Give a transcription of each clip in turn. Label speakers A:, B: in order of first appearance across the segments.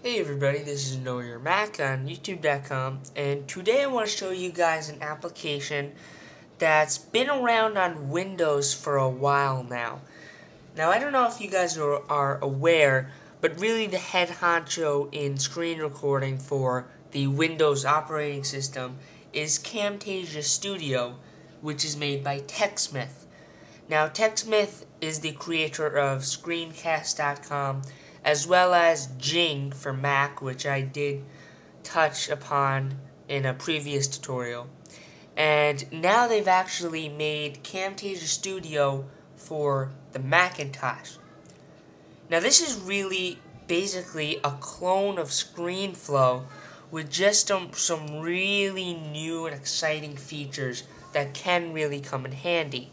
A: Hey everybody, this is Know Your Mac on YouTube.com, and today I want to show you guys an application that's been around on Windows for a while now. Now I don't know if you guys are aware, but really the head honcho in screen recording for the Windows operating system is Camtasia Studio, which is made by TechSmith. Now, TechSmith is the creator of Screencast.com, as well as Jing for Mac, which I did touch upon in a previous tutorial. And now they've actually made Camtasia Studio for the Macintosh. Now, this is really basically a clone of ScreenFlow with just some really new and exciting features that can really come in handy.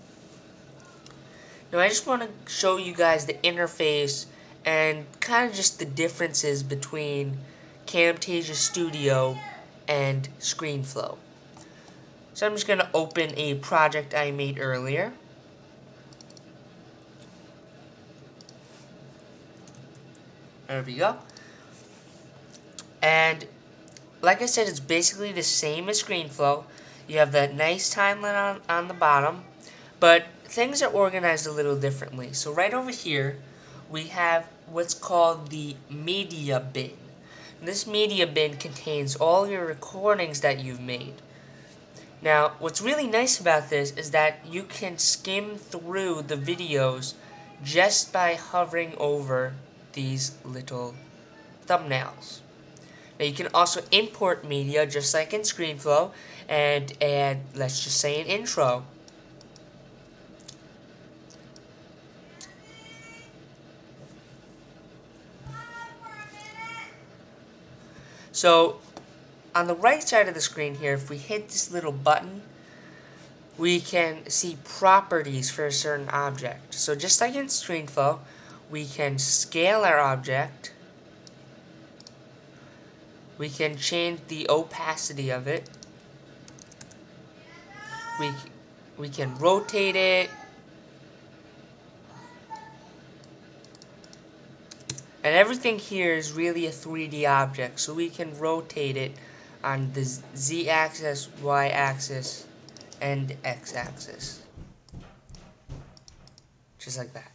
A: Now I just want to show you guys the interface and kind of just the differences between Camtasia Studio and ScreenFlow. So I'm just going to open a project I made earlier. There we go. And like I said, it's basically the same as ScreenFlow. You have that nice timeline on the bottom, but things are organized a little differently. So right over here, we have what's called the media bin. And this media bin contains all your recordings that you've made. Now, what's really nice about this is that you can skim through the videos just by hovering over these little thumbnails. Now you can also import media just like in ScreenFlow and add, let's just say, an intro. So on the right side of the screen here, if we hit this little button, we can see properties for a certain object. So just like in ScreenFlow, we can scale our object. We can change the opacity of it. We can rotate it. And everything here is really a 3D object, so we can rotate it on the Z-axis, Y-axis, and X-axis. Just like that.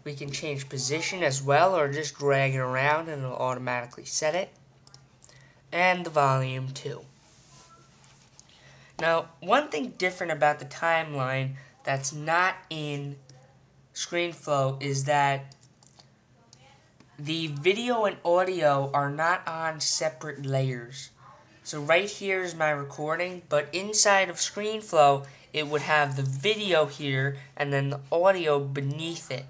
A: We can change position as well, or just drag it around and it'll automatically set it. And the volume too. Now, one thing different about the timeline that's not in ScreenFlow is that the video and audio are not on separate layers. So right here is my recording, but inside of ScreenFlow, it would have the video here and then the audio beneath it.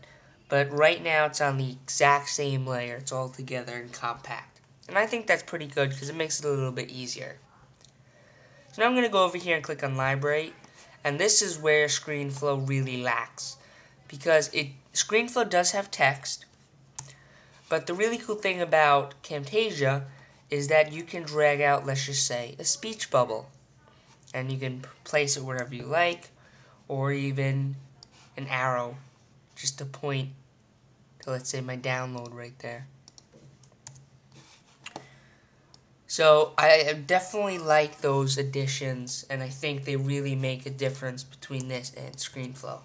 A: But right now it's on the exact same layer. It's all together and compact. And I think that's pretty good because it makes it a little bit easier. So now I'm going to go over here and click on Library. And this is where ScreenFlow really lacks. Because ScreenFlow does have text. But the really cool thing about Camtasia is that you can drag out, let's just say, a speech bubble. And you can place it wherever you like, or even an arrow, just to point to, let's say, my download right there. So I definitely like those additions, and I think they really make a difference between this and ScreenFlow.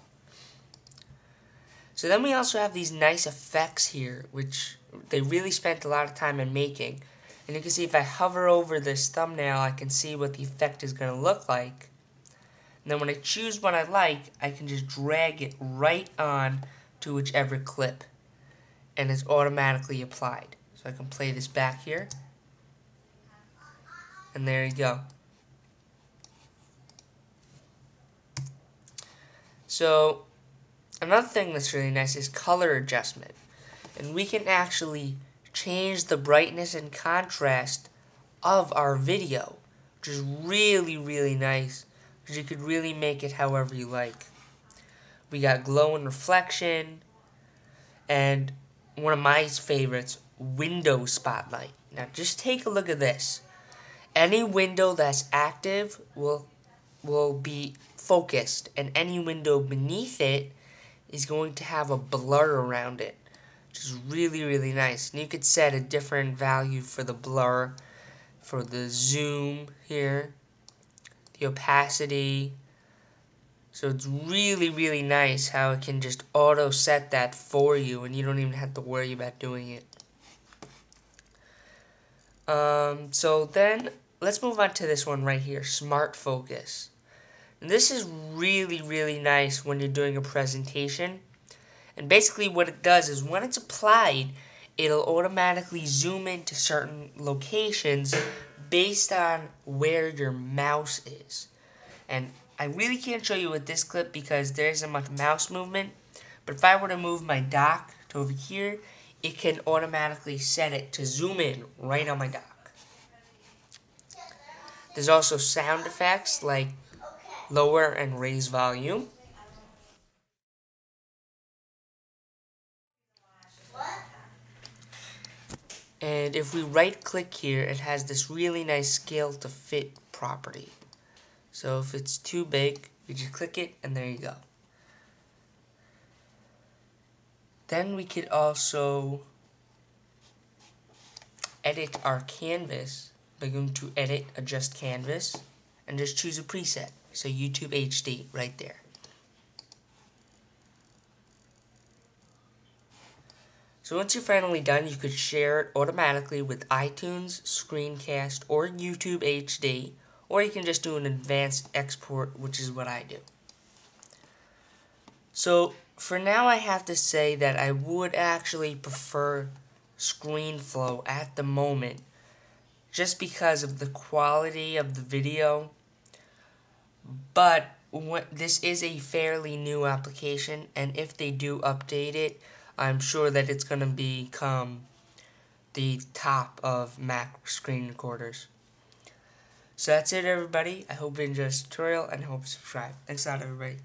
A: So then we also have these nice effects here, which they really spent a lot of time in making. And you can see if I hover over this thumbnail, I can see what the effect is going to look like. And then when I choose what I like, I can just drag it right on to whichever clip. And it's automatically applied. So I can play this back here. And there you go. So another thing that's really nice is color adjustment. And we can actually change the brightness and contrast of our video, which is really, really nice, because you could really make it however you like. We got glow and reflection, and one of my favorites, window spotlight. Now just take a look at this. Any window that's active will be focused, and any window beneath it is going to have a blur around it, which is really, really nice. And you could set a different value for the blur, for the zoom here, the opacity. So it's really, really nice how it can just auto set that for you and you don't even have to worry about doing it. So then let's move on to this one right here, Smart Focus. And this is really, really nice when you're doing a presentation. And basically what it does is when it's applied, it'll automatically zoom into certain locations based on where your mouse is. And I really can't show you with this clip because there isn't much mouse movement. But if I were to move my dock to over here, it can automatically set it to zoom in right on my dock. There's also sound effects like lower and raise volume. And if we right click here, it has this really nice scale to fit property. So if it's too big, you just click it and there you go. Then we could also edit our canvas by going to edit, adjust canvas, and just choose a preset. So YouTube HD right there. So once you're finally done, you could share it automatically with iTunes, Screencast, or YouTube HD, or you can just do an advanced export, which is what I do. So for now, I have to say that I would actually prefer ScreenFlow at the moment, just because of the quality of the video. But this is a fairly new application, and if they do update it, I'm sure that it's going to become the top of Mac screen recorders. So that's it, everybody. I hope you enjoyed this tutorial, and I hope you subscribe. Thanks a lot, everybody.